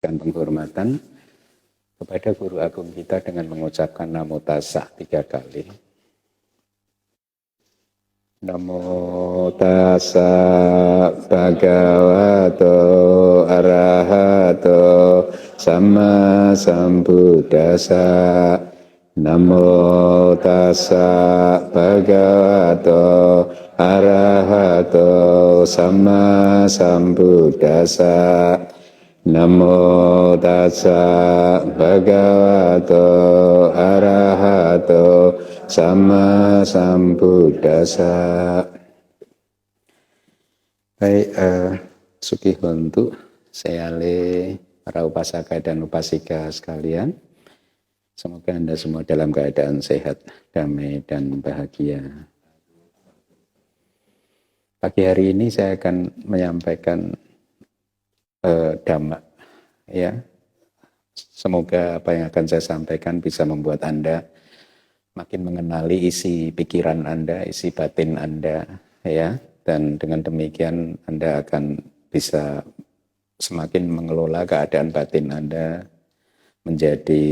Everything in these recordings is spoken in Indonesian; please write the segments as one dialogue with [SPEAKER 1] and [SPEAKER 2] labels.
[SPEAKER 1] dan penghormatan kepada guru agung kita dengan mengucapkan Namo Tassa 3 kali. Namo Tassa Bhagavato Arahato Sama Sambuddhassa. Namo Tassa Bhagavato Arahato Sama Sambuddhassa. Namo Tassa Bhagavato Arahato Sama Sambuddhassa. Baik, Suki Hontu, Seale, para upasaka dan upasika sekalian. Semoga Anda semua dalam keadaan sehat, damai, dan bahagia. Pagi hari ini saya akan menyampaikan Dhamma, ya. Semoga apa yang akan saya sampaikan bisa membuat Anda makin mengenali isi pikiran Anda, isi batin Anda, ya. Dan dengan demikian Anda akan bisa semakin mengelola keadaan batin Anda menjadi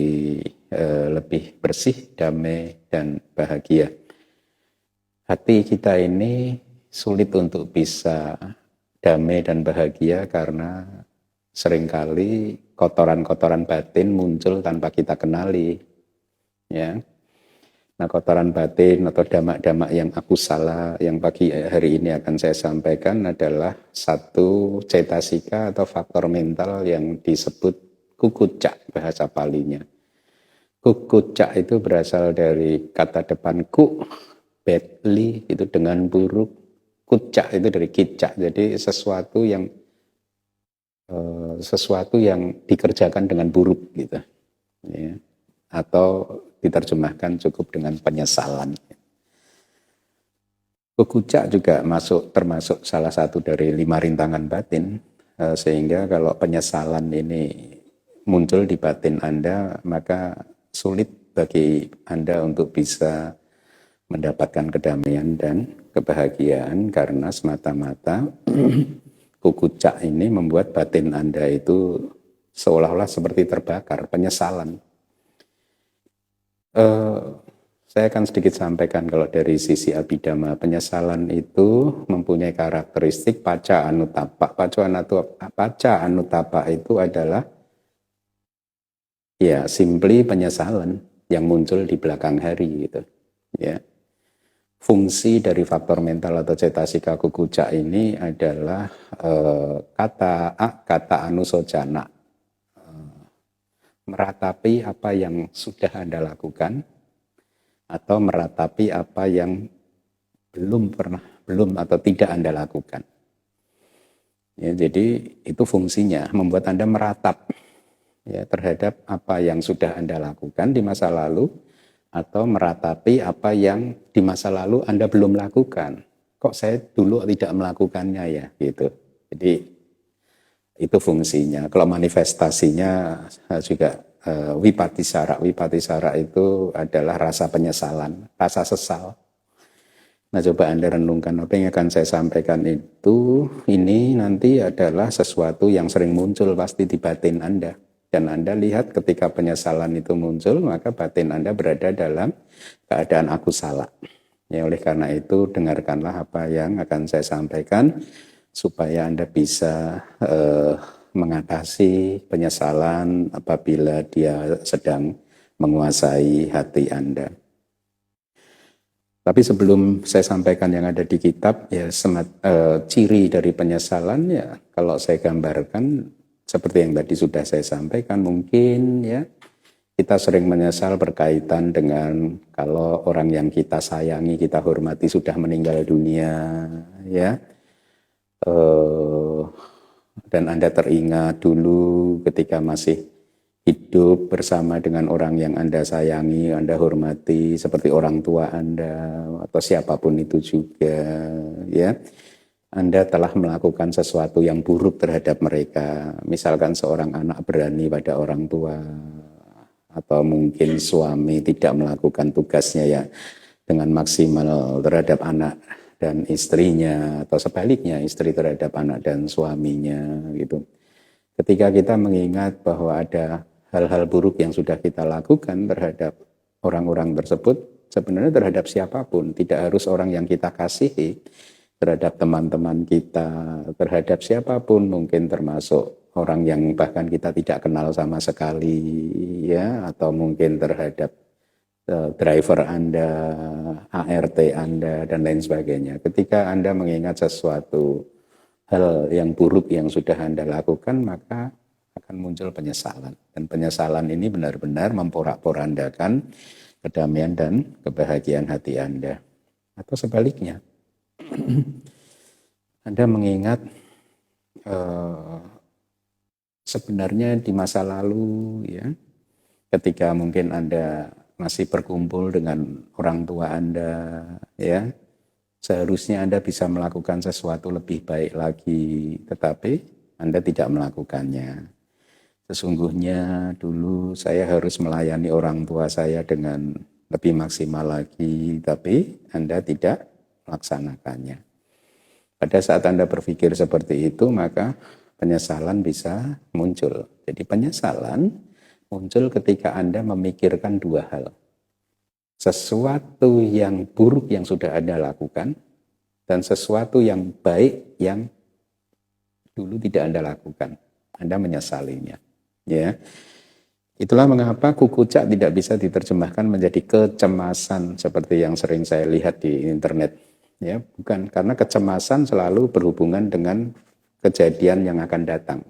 [SPEAKER 1] lebih bersih, damai, dan bahagia. Hati kita ini sulit untuk bisa damai dan bahagia karena seringkali kotoran-kotoran batin muncul tanpa kita kenali, ya. Nah, kotoran batin atau damak-damak yang aku salah yang pagi hari ini akan saya sampaikan adalah satu cetasika atau faktor mental yang disebut kukucak bahasa Palinya. Kukucak itu berasal dari kata depan ku, badly itu dengan buruk, kucak itu dari kicak, jadi sesuatu yang dikerjakan dengan buruk gitu, ya. Atau diterjemahkan cukup dengan penyesalan. Kukucak juga termasuk salah satu dari 5 rintangan batin, sehingga kalau penyesalan ini muncul di batin Anda, maka sulit bagi Anda untuk bisa mendapatkan kedamaian dan kebahagiaan karena semata-mata kukucak ini membuat batin Anda itu seolah-olah seperti terbakar, penyesalan. Saya akan sedikit sampaikan kalau dari sisi Abhidhamma, penyesalan itu mempunyai karakteristik paca anutapa. Paca anutapa itu adalah ya simply penyesalan yang muncul di belakang hari gitu, ya. Fungsi dari faktor mental atau cetasika kukucak ini adalah kata anusocana, meratapi apa yang sudah Anda lakukan atau meratapi apa yang belum atau tidak Anda lakukan. Ya, jadi itu fungsinya membuat Anda meratap, ya, terhadap apa yang sudah Anda lakukan di masa lalu atau meratapi apa yang di masa lalu Anda belum lakukan. Kok saya dulu tidak melakukannya ya, gitu. Jadi itu fungsinya. Kalau manifestasinya juga wipatisara. Wipatisara itu adalah rasa penyesalan, rasa sesal. Nah, coba Anda renungkan apa yang akan saya sampaikan ini nanti adalah sesuatu yang sering muncul pasti di batin Anda. Dan Anda lihat ketika penyesalan itu muncul, maka batin Anda berada dalam keadaan aku salah. Ya, oleh karena itu, dengarkanlah apa yang akan saya sampaikan, supaya Anda bisa mengatasi penyesalan apabila dia sedang menguasai hati Anda. Tapi sebelum saya sampaikan yang ada di kitab, ya ciri dari penyesalan, ya kalau saya gambarkan, seperti yang tadi sudah saya sampaikan, mungkin ya kita sering menyesal berkaitan dengan kalau orang yang kita sayangi, kita hormati sudah meninggal dunia, ya. Dan Anda teringat dulu ketika masih hidup bersama dengan orang yang Anda sayangi, Anda hormati, seperti orang tua Anda atau siapapun itu juga, ya. Anda telah melakukan sesuatu yang buruk terhadap mereka. Misalkan seorang anak berani pada orang tua, atau mungkin suami tidak melakukan tugasnya ya dengan maksimal terhadap anak dan istrinya, atau sebaliknya istri terhadap anak dan suaminya gitu. Ketika kita mengingat bahwa ada hal-hal buruk yang sudah kita lakukan terhadap orang-orang tersebut, sebenarnya terhadap siapapun, tidak harus orang yang kita kasihi, terhadap teman-teman kita, terhadap siapapun, mungkin termasuk orang yang bahkan kita tidak kenal sama sekali, ya, atau mungkin terhadap driver Anda, ART Anda, dan lain sebagainya. Ketika Anda mengingat sesuatu hal yang buruk yang sudah Anda lakukan, maka akan muncul penyesalan. Dan penyesalan ini benar-benar memporak-porandakan kedamaian dan kebahagiaan hati Anda. Atau sebaliknya, Anda mengingat sebenarnya di masa lalu, ya, ketika mungkin Anda masih berkumpul dengan orang tua Anda, ya, seharusnya Anda bisa melakukan sesuatu lebih baik lagi, tetapi Anda tidak melakukannya. Sesungguhnya dulu saya harus melayani orang tua saya dengan lebih maksimal lagi, tapi Anda tidak melaksanakannya. Pada saat Anda berpikir seperti itu, maka penyesalan bisa muncul. Jadi penyesalan muncul ketika Anda memikirkan dua hal. Sesuatu yang buruk yang sudah Anda lakukan, dan sesuatu yang baik yang dulu tidak Anda lakukan. Anda menyesalinya. Ya, itulah mengapa kukucak tidak bisa diterjemahkan menjadi kecemasan seperti yang sering saya lihat di internet. Ya, bukan, karena kecemasan selalu berhubungan dengan kejadian yang akan datang.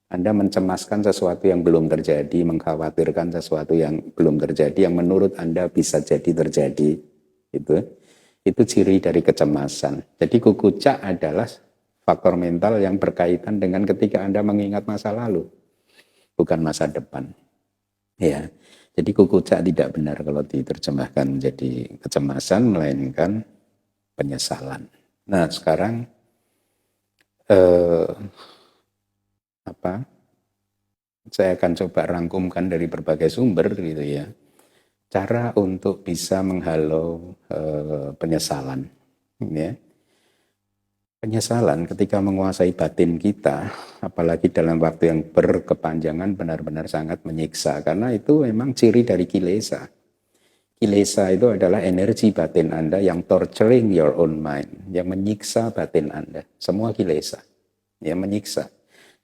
[SPEAKER 1] Anda mencemaskan sesuatu yang belum terjadi, mengkhawatirkan sesuatu yang belum terjadi, yang menurut Anda bisa jadi terjadi. Itu ciri dari kecemasan. Jadi kukucak adalah faktor mental yang berkaitan dengan ketika Anda mengingat masa lalu, bukan masa depan. Ya, jadi kukucak tidak benar kalau diterjemahkan menjadi kecemasan, melainkan penyesalan. Nah, sekarang saya akan coba rangkumkan dari berbagai sumber gitu ya, cara untuk bisa menghalau penyesalan. Ya. Penyesalan ketika menguasai batin kita, apalagi dalam waktu yang berkepanjangan, benar-benar sangat menyiksa, karena itu memang ciri dari kilesa. Kilesa itu adalah energi batin Anda yang torturing your own mind, yang menyiksa batin Anda. Semua kilesa, yang menyiksa.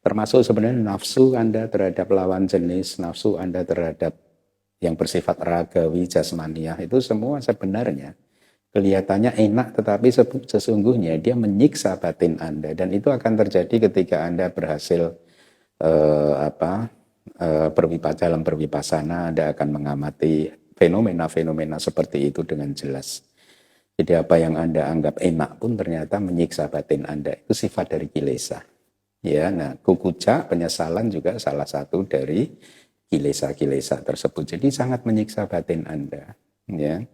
[SPEAKER 1] Termasuk sebenarnya nafsu Anda terhadap lawan jenis, nafsu Anda terhadap yang bersifat ragawi, jasmaniah, itu semua sebenarnya kelihatannya enak, tetapi sesungguhnya dia menyiksa batin Anda, dan itu akan terjadi ketika Anda berhasil dalam berwipasana. Anda akan mengamati fenomena-fenomena seperti itu dengan jelas. Jadi apa yang Anda anggap enak pun ternyata menyiksa batin Anda. Itu sifat dari kilesa. Ya, nah kukucak, penyesalan juga salah satu dari kilesa-kilesa tersebut. Jadi sangat menyiksa batin Anda. Ya.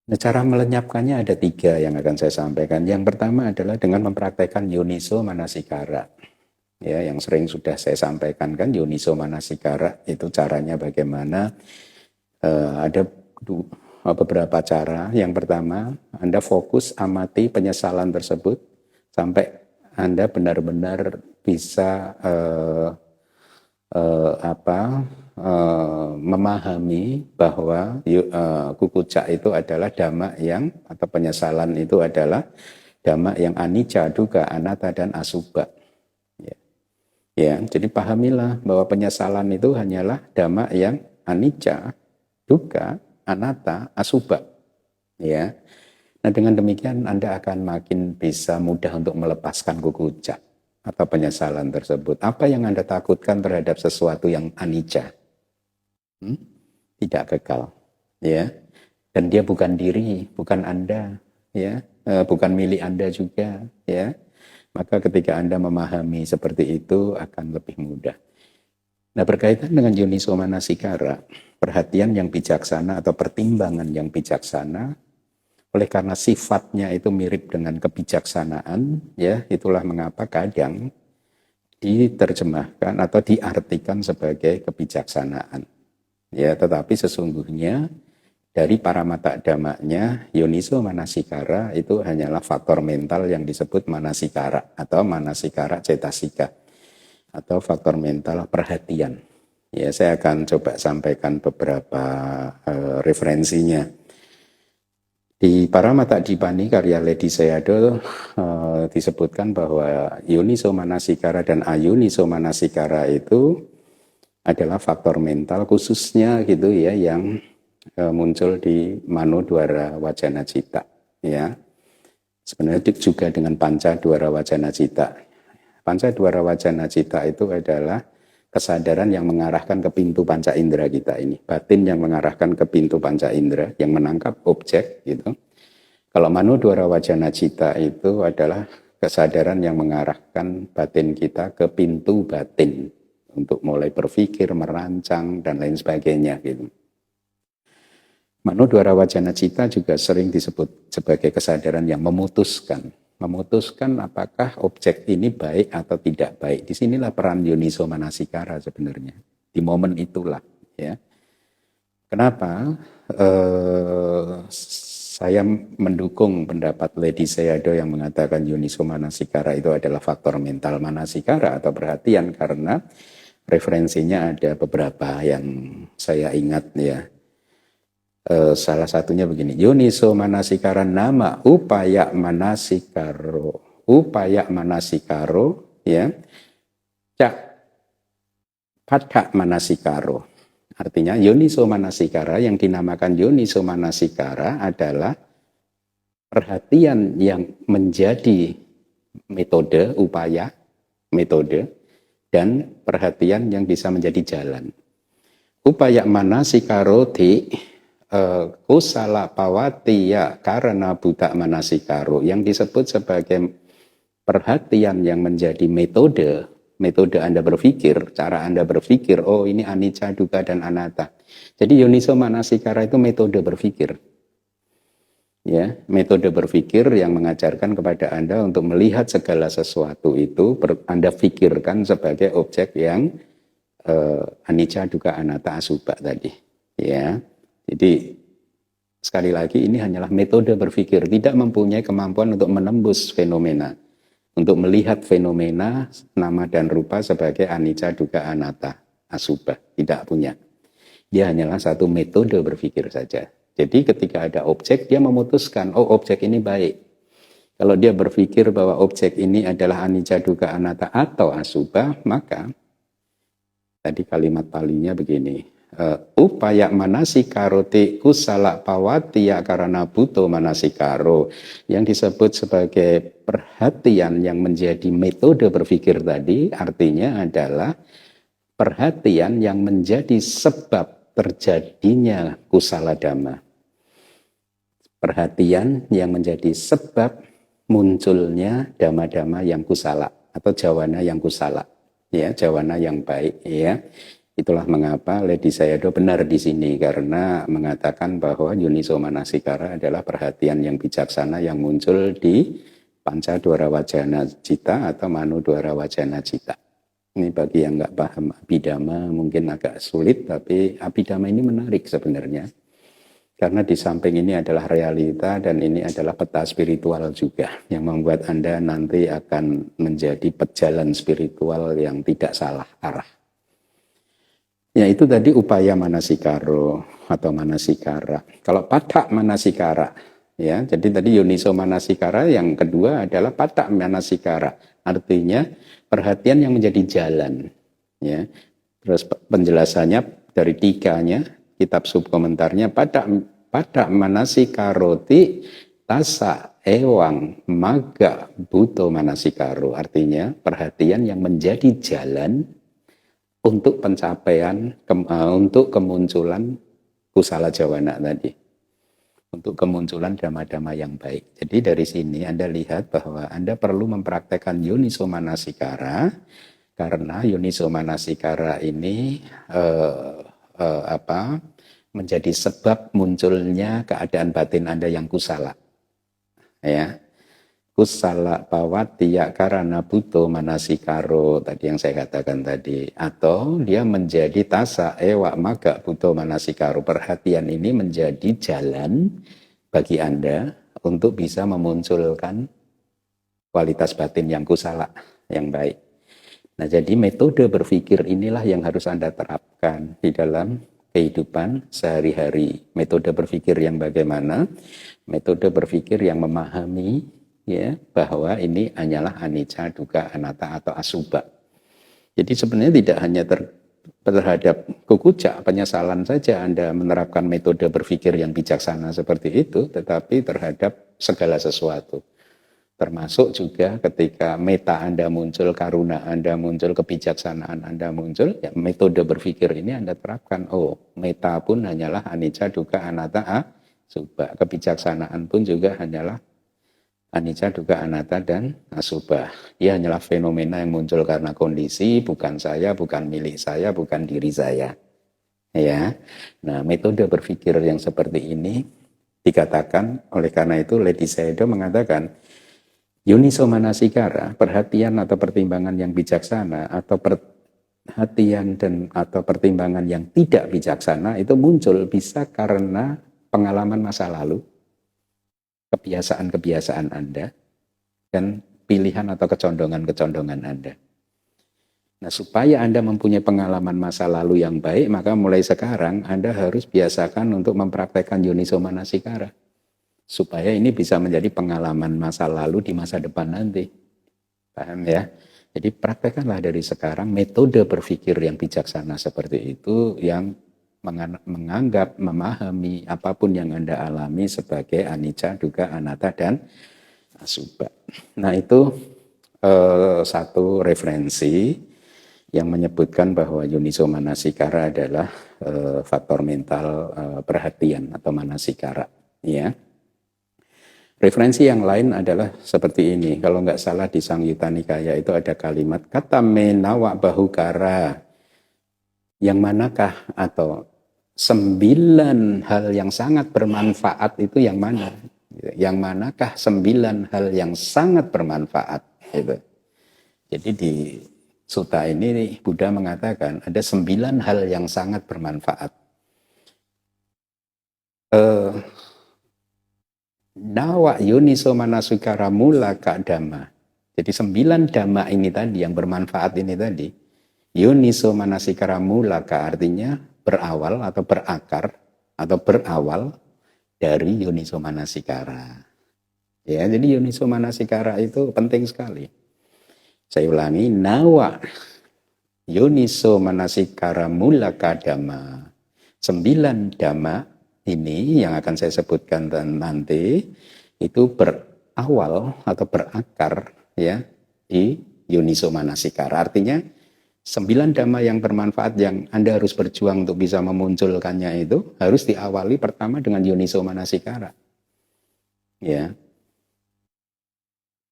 [SPEAKER 1] Nah, cara melenyapkannya ada 3 yang akan saya sampaikan. Yang pertama adalah dengan mempraktekkan yoniso manasikara. Ya, yang sering sudah saya sampaikan kan, yoniso manasikara itu caranya bagaimana. Ada beberapa cara. Yang pertama, Anda fokus amati penyesalan tersebut sampai Anda benar-benar bisa memahami bahwa kukucak itu adalah dhamma yang, atau penyesalan itu adalah dhamma yang anicca, dukkha, anatta, dan asubha. Ya, jadi pahamilah bahwa penyesalan itu hanyalah dhamma yang anicca, dukkha, anatta, asubha. Ya. Nah, dengan demikian Anda akan makin bisa mudah untuk melepaskan kukucak atau penyesalan tersebut. Apa yang Anda takutkan terhadap sesuatu yang anicca? Tidak kekal, ya. Dan dia bukan diri, bukan Anda, ya, bukan milik Anda juga, ya. Maka ketika Anda memahami seperti itu akan lebih mudah. Nah, berkaitan dengan yoniso manasikara, perhatian yang bijaksana atau pertimbangan yang bijaksana, oleh karena sifatnya itu mirip dengan kebijaksanaan, ya, itulah mengapa kadang diterjemahkan atau diartikan sebagai kebijaksanaan. Ya, tetapi sesungguhnya dari paramata dhammanya, yoniso manasikara itu hanyalah faktor mental yang disebut manasikara atau manasikara cetasika atau faktor mental perhatian. Ya, saya akan coba sampaikan beberapa referensinya. Di Paramatadipani karya Ledi Sayadaw disebutkan bahwa Yuniso Manasikara dan Ayuniso Manasikara itu adalah faktor mental khususnya gitu ya yang muncul di Manodwara Wajana Cita ya. Sebenarnya juga dengan Panca Dwara Wajana Cita. Panca Dwara Wajana Cita itu adalah kesadaran yang mengarahkan ke pintu panca indera kita ini. Batin yang mengarahkan ke pintu panca indera, yang menangkap objek gitu. Kalau Manodwara Wajana Cita itu adalah kesadaran yang mengarahkan batin kita ke pintu batin untuk mulai berpikir, merancang, dan lain sebagainya gitu. Manodwara Wajana Cita juga sering disebut sebagai kesadaran yang memutuskan apakah objek ini baik atau tidak baik. Disinilah peran Yuniso Manasikara sebenarnya. Di momen itulah ya. Kenapa saya mendukung pendapat Ledi Sayadaw yang mengatakan Yuniso Manasikara itu adalah faktor mental Manasikara atau perhatian, karena referensinya ada beberapa yang saya ingat ya. Salah satunya begini, Yuniso Manasikara nama upaya manasikaro ya, cak pathak manasikaro. Artinya Yuniso Manasikara yang dinamakan Yuniso Manasikara adalah perhatian yang menjadi metode, upaya, metode, dan perhatian yang bisa menjadi jalan. Upaya manasikaro di kusala pawatiya karena budak manasikaro yang disebut sebagai perhatian yang menjadi metode Anda berpikir, cara Anda berpikir, oh ini anicca, dukkha, dan anatta. Jadi Yuniso Manasikara itu metode berpikir. Ya, metode berpikir yang mengajarkan kepada Anda untuk melihat segala sesuatu itu Anda pikirkan sebagai objek yang anicca, dukkha, anatta, asubha tadi. Ya. Jadi sekali lagi ini hanyalah metode berpikir, tidak mempunyai kemampuan untuk menembus fenomena, untuk melihat fenomena nama dan rupa sebagai anicca, dukkha, anatta, asubha, tidak punya. Dia hanyalah satu metode berpikir saja. Jadi ketika ada objek, dia memutuskan, oh objek ini baik. Kalau dia berpikir bahwa objek ini adalah anicca, dukkha, anatta atau asubha, maka tadi kalimat palinya begini. Upaya manasikaro te kusala pawatiya karana buto manasikaro, yang disebut sebagai perhatian yang menjadi metode berpikir tadi, artinya adalah perhatian yang menjadi sebab terjadinya kusala dhamma, perhatian yang menjadi sebab munculnya dhamma-dhamma yang kusala atau jawana yang kusala, ya, jawana yang baik, ya. Itulah mengapa Ledi Sayadaw benar di sini, karena mengatakan bahwa Yuniso Manasikara adalah perhatian yang bijaksana yang muncul di Panca Dwara Wajana Cita atau Manodwara Wajana Cita. Ini bagi yang nggak paham Abhidhamma mungkin agak sulit, tapi Abhidhamma ini menarik sebenarnya. Karena di samping ini adalah realita dan ini adalah peta spiritual juga yang membuat Anda nanti akan menjadi pejalan spiritual yang tidak salah arah. Ya, itu tadi upaya manasikaro atau manasikara. Kalau pathak manasikara, ya, jadi tadi Yuniso Manasikara, yang kedua adalah pathak manasikara. Artinya perhatian yang menjadi jalan, ya. Terus penjelasannya dari tiganya, kitab subkomentarnya, pathak manasikaroti tasa ewang maga buto manasikaro. Artinya perhatian yang menjadi jalan untuk pencapaian, untuk kemunculan kusala jawana tadi, untuk kemunculan dhamma-dhamma yang baik. Jadi dari sini Anda lihat bahwa Anda perlu mempraktekkan Yuniso Manasikara, karena Yuniso Manasikara ini menjadi sebab munculnya keadaan batin Anda yang kusala, ya. Kusala pawatiya karana buto manasikaro, tadi yang saya katakan tadi, atau dia menjadi tasa ewa maga buto manasikaro. Perhatian ini menjadi jalan bagi Anda untuk bisa memunculkan kualitas batin yang kusala, yang baik. Nah, jadi metode berpikir inilah yang harus Anda terapkan di dalam kehidupan sehari-hari. Metode berpikir yang bagaimana? Metode berpikir yang memahami ya bahwa ini hanyalah anicca, dukkha, anatta atau asubha. Jadi sebenarnya tidak hanya terhadap kukucak, penyesalan saja Anda menerapkan metode berpikir yang bijaksana seperti itu, tetapi terhadap segala sesuatu. Termasuk juga ketika meta Anda muncul, karuna Anda muncul, kebijaksanaan Anda muncul, ya metode berpikir ini Anda terapkan. Oh, meta pun hanyalah anicca, dukkha, anatta, asubha. Kebijaksanaan pun juga hanyalah anicca, dukkha, anatta, dan asubha. Ia hanyalah fenomena yang muncul karena kondisi, bukan saya, bukan milik saya, bukan diri saya. Ya, nah metode berpikir yang seperti ini dikatakan, oleh karena itu Ledi Sayadaw mengatakan, Yuniso manasikara, perhatian atau pertimbangan yang bijaksana atau perhatian dan atau pertimbangan yang tidak bijaksana itu muncul bisa karena pengalaman masa lalu, kebiasaan-kebiasaan Anda, dan pilihan atau kecondongan-kecondongan Anda. Nah, supaya Anda mempunyai pengalaman masa lalu yang baik, maka mulai sekarang Anda harus biasakan untuk mempraktekkan Yuniso manasikara. Supaya ini bisa menjadi pengalaman masa lalu di masa depan nanti. Paham ya? Jadi praktekkanlah dari sekarang metode berpikir yang bijaksana seperti itu yang menganggap, memahami apapun yang Anda alami sebagai anicca, dukkha, anatta, dan asubha. Nah itu satu referensi yang menyebutkan bahwa Yuniso manasikara adalah faktor mental perhatian atau manasikara. Ya. Referensi yang lain adalah seperti ini. Kalau nggak salah di Samyutta Nikaya itu ada kalimat kata menawa bahukara. Yang manakah atau 9 hal yang sangat bermanfaat itu yang mana? Yang manakah 9 hal yang sangat bermanfaat? Gitu. Jadi di sutta ini Buddha mengatakan ada 9 hal yang sangat bermanfaat. Nawa yuniso manasukara mula ka dhamma. Jadi 9 dhamma ini tadi yang bermanfaat ini tadi. Yuniso manasikara mula ka artinya berawal atau berakar atau berawal dari yuniso manasikara. Ya, jadi yuniso manasikara itu penting sekali. Saya ulangi, nawa yuniso manasikara mula ka dhamma. 9 dhamma ini yang akan saya sebutkan nanti itu berawal atau berakar ya di yuniso manasikara. Artinya 9 dhamma yang bermanfaat yang Anda harus berjuang untuk bisa memunculkannya itu harus diawali pertama dengan yuniso manasikara. Ya.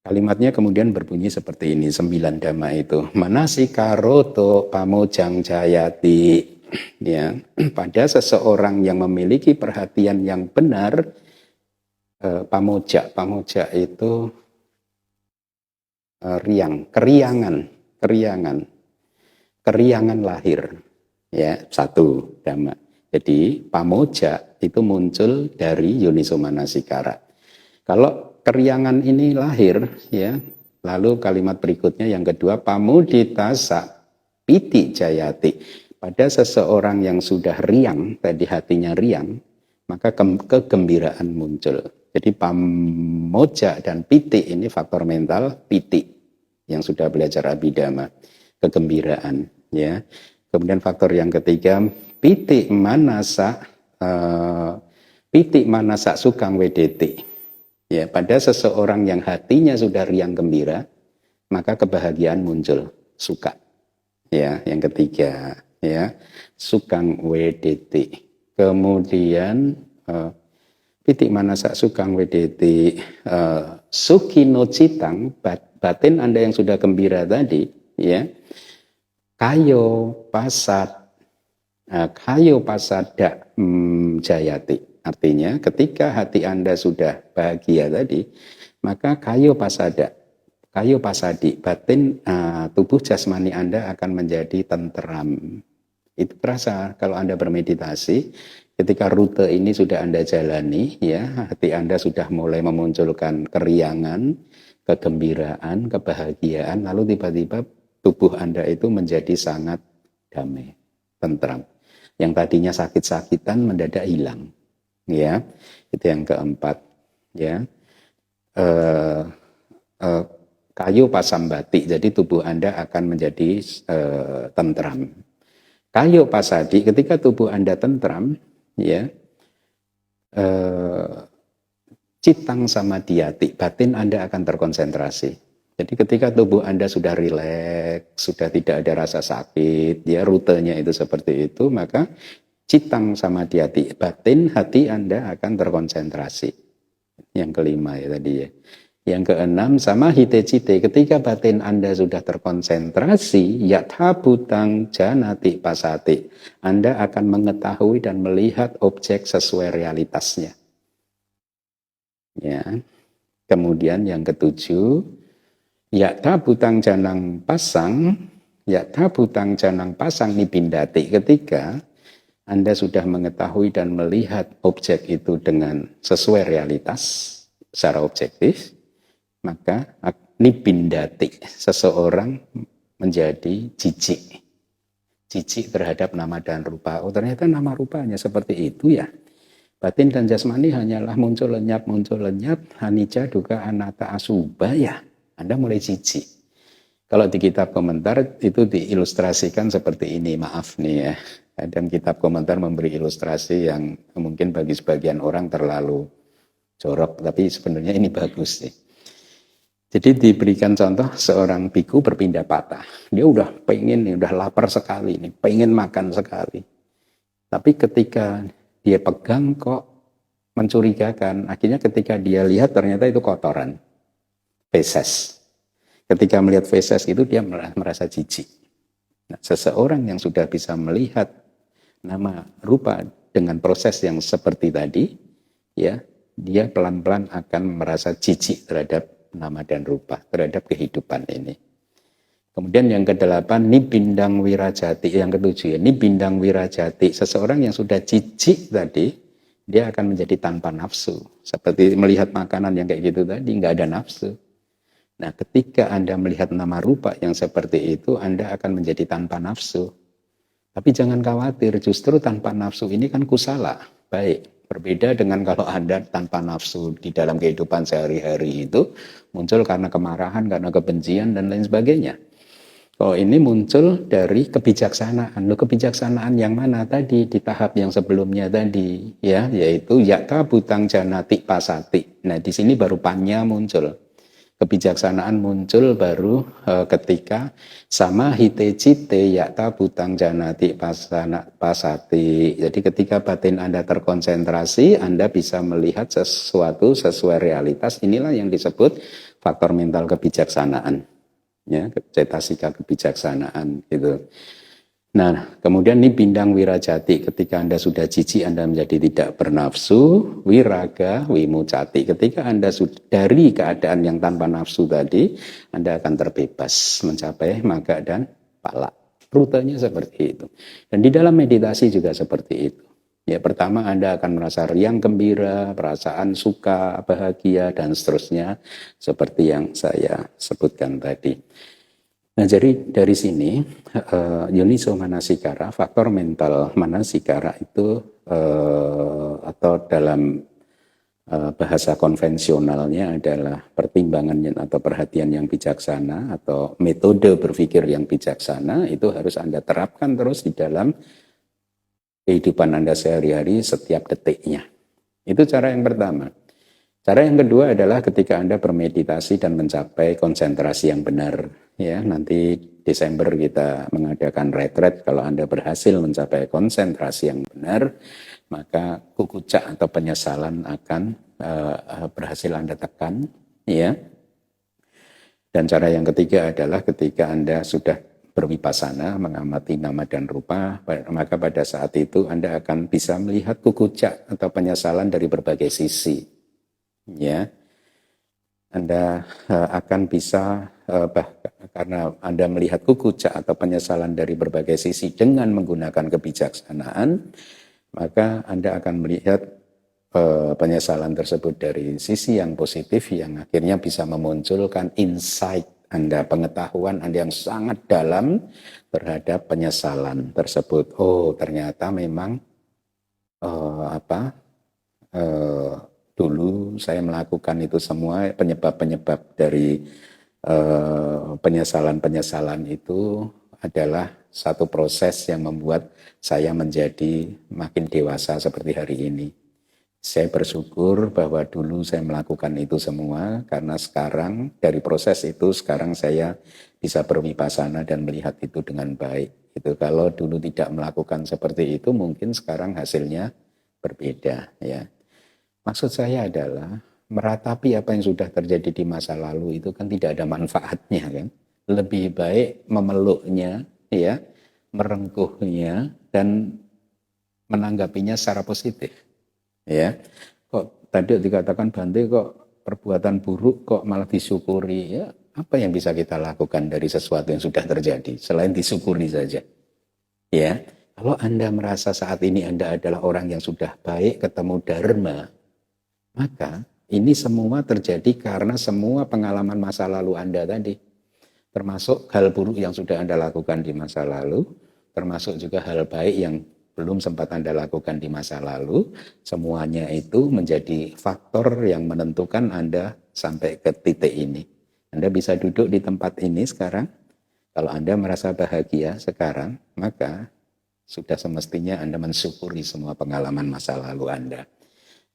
[SPEAKER 1] Kalimatnya kemudian berbunyi seperti ini, 9 dhamma itu. Manasikaroto pamojang jayati. Ya, pada seseorang yang memiliki perhatian yang benar, pamoja itu keriangan lahir, ya satu dhamma. Jadi pamoja itu muncul dari yuniso manasikara. Kalau keriangan ini lahir, ya lalu kalimat berikutnya yang kedua pamuditasa piti jayati. Pada seseorang yang sudah riang, tadi hatinya riang, maka kegembiraan muncul. Jadi pamoja dan piti ini faktor mental, piti yang sudah belajar abhidhamma, kegembiraan. Ya. Kemudian faktor yang ketiga, piti manasa sukang wedeti. Ya, pada seseorang yang hatinya sudah riang gembira, maka kebahagiaan muncul, suka. Ya, yang ketiga. Ya, sukang wedeti. Kemudian pitik manasa sukang wedeti, sukino citang, batin Anda yang sudah gembira tadi, ya, kayo pasada jayati. Artinya ketika hati Anda sudah bahagia tadi, maka kayo pasadi, batin tubuh jasmani Anda akan menjadi tenteram. Itu terasa kalau Anda bermeditasi, ketika rute ini sudah Anda jalani, ya hati Anda sudah mulai memunculkan keriangan, kegembiraan, kebahagiaan, lalu tiba-tiba tubuh Anda itu menjadi sangat damai, tentram. Yang tadinya sakit-sakitan mendadak hilang. Ya, itu yang keempat. Ya, eh, eh, kayu pasambati, jadi tubuh Anda akan menjadi tentram. Kayu pasadi, ketika tubuh Anda tentram, ya, citang sama diati, batin Anda akan terkonsentrasi. Jadi ketika tubuh Anda sudah rileks, sudah tidak ada rasa sakit, ya rutenya itu seperti itu, maka citang sama diati, batin hati Anda akan terkonsentrasi. Yang kelima ya tadi ya. Yang keenam sama hitecite, ketika batin Anda sudah terkonsentrasi, yatha butang janati pasati, Anda akan mengetahui dan melihat objek sesuai realitasnya. Ya. Kemudian yang ketujuh, yatha butang janang pasang, yatha butang janang pasang nibindati, ketika Anda sudah mengetahui dan melihat objek itu dengan sesuai realitas secara objektif, maka nibindati, seseorang menjadi jijik. Jijik terhadap nama dan rupa. Oh ternyata nama rupanya seperti itu ya. Batin dan jasmani hanyalah muncul lenyap, anicca, dukkha, anatta, asubha ya. Anda mulai jijik. Kalau di kitab komentar itu diilustrasikan seperti ini, maaf nih ya. Dan kitab komentar memberi ilustrasi yang mungkin bagi sebagian orang terlalu jorok, tapi sebenarnya ini bagus sih. Jadi diberikan contoh seorang biku berpindah patah. Dia udah pengen nih, udah lapar sekali nih, pengen makan sekali. Tapi ketika dia pegang kok mencurigakan, akhirnya ketika dia lihat ternyata itu kotoran, feses. Ketika melihat feses itu dia merasa jijik. Nah, seseorang yang sudah bisa melihat nama rupa dengan proses yang seperti tadi, ya, dia pelan-pelan akan merasa jijik terhadap nama dan rupa, terhadap kehidupan ini. Kemudian yang kedelapan, nibindang wirajati. Yang ketujuh, ya, nibindang wirajati. Seseorang yang sudah jijik tadi, dia akan menjadi tanpa nafsu. Seperti melihat makanan yang kayak gitu tadi, nggak ada nafsu. Nah, ketika Anda melihat nama rupa yang seperti itu, Anda akan menjadi tanpa nafsu. Tapi jangan khawatir, justru tanpa nafsu ini kan kusala, baik. Berbeda dengan kalau Anda tanpa nafsu di dalam kehidupan sehari-hari itu muncul karena kemarahan, karena kebencian, dan lain sebagainya. Oh, ini muncul dari kebijaksanaan. Loh, kebijaksanaan yang mana tadi di tahap yang sebelumnya tadi, ya, yaitu yatha butang janati pasati. Nah, di sini baru panya muncul. Kebijaksanaan muncul baru ketika sama hite cite yatha butang janati pasati. Jadi ketika batin Anda terkonsentrasi, Anda bisa melihat sesuatu sesuai realitas. Inilah yang disebut faktor mental kebijaksanaan. Ya, cetasika kebijaksanaan gitu. Nah, kemudian ini bindang wirajati, ketika Anda sudah jijik, Anda menjadi tidak bernafsu, wiraga wimucati, ketika Anda sudah dari keadaan yang tanpa nafsu tadi, Anda akan terbebas mencapai maga dan pala. Rutenya seperti itu. Dan di dalam meditasi juga seperti itu. Ya, pertama Anda akan merasa riang gembira, perasaan suka, bahagia, dan seterusnya, seperti yang saya sebutkan tadi. Nah, jadi dari sini yoniso manasikara, faktor mental manasikara itu atau dalam bahasa konvensionalnya adalah pertimbangan atau perhatian yang bijaksana atau metode berpikir yang bijaksana, itu harus Anda terapkan terus di dalam kehidupan Anda sehari-hari setiap detiknya. Itu cara yang pertama. Cara yang kedua adalah ketika Anda bermeditasi dan mencapai konsentrasi yang benar. Ya, nanti Desember kita mengadakan retret. Kalau Anda berhasil mencapai konsentrasi yang benar, maka kukucak atau penyesalan akan berhasil Anda tekan. Ya. Dan cara yang ketiga adalah ketika Anda sudah berwipasana, mengamati nama dan rupa, maka pada saat itu Anda akan bisa melihat kukucak atau penyesalan dari berbagai sisi. Ya, Anda akan bisa karena Anda melihat kukucak atau penyesalan dari berbagai sisi dengan menggunakan kebijaksanaan, maka Anda akan melihat penyesalan tersebut dari sisi yang positif yang akhirnya bisa memunculkan insight Anda, pengetahuan Anda yang sangat dalam terhadap penyesalan tersebut. Oh, ternyata memang apa dulu saya melakukan itu semua, penyebab-penyebab dari penyesalan-penyesalan itu adalah satu proses yang membuat saya menjadi makin dewasa seperti hari ini. Saya bersyukur bahwa dulu saya melakukan itu semua, karena sekarang dari proses itu sekarang saya bisa berwipasana dan melihat itu dengan baik. Itu kalau dulu tidak melakukan seperti itu, mungkin sekarang hasilnya berbeda, ya. Maksud saya adalah meratapi apa yang sudah terjadi di masa lalu itu kan tidak ada manfaatnya, kan. Lebih baik memeluknya, ya, merengkuhnya dan menanggapinya secara positif. Ya, kok tadi dikatakan Bante kok perbuatan buruk kok malah disyukuri, ya. Apa yang bisa kita lakukan dari sesuatu yang sudah terjadi selain disyukuri saja? Ya, kalau Anda merasa saat ini Anda adalah orang yang sudah baik, ketemu dharma, maka ini semua terjadi karena semua pengalaman masa lalu Anda tadi, termasuk hal buruk yang sudah Anda lakukan di masa lalu, termasuk juga hal baik yang belum sempat Anda lakukan di masa lalu. Semuanya itu menjadi faktor yang menentukan Anda sampai ke titik ini. Anda bisa duduk di tempat ini sekarang. Kalau Anda merasa bahagia sekarang, maka sudah semestinya Anda mensyukuri semua pengalaman masa lalu Anda.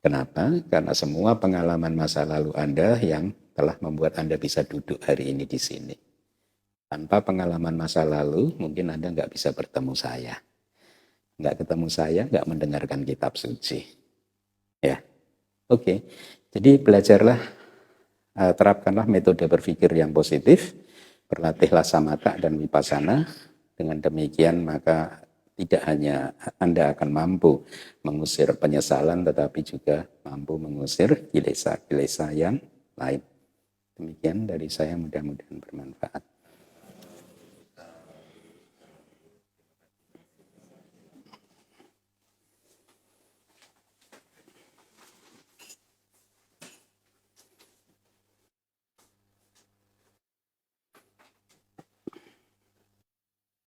[SPEAKER 1] Kenapa? Karena semua pengalaman masa lalu Anda yang telah membuat Anda bisa duduk hari ini di sini. Tanpa pengalaman masa lalu, mungkin Anda nggak bisa bertemu saya. Nggak ketemu saya, nggak mendengarkan kitab suci. Ya, oke. Jadi belajarlah, terapkanlah metode berpikir yang positif, berlatihlah samatha dan vipassana. Dengan demikian maka tidak hanya Anda akan mampu mengusir penyesalan, tetapi juga mampu mengusir kilesa-kilesa yang lain. Demikian dari saya, mudah-mudahan bermanfaat.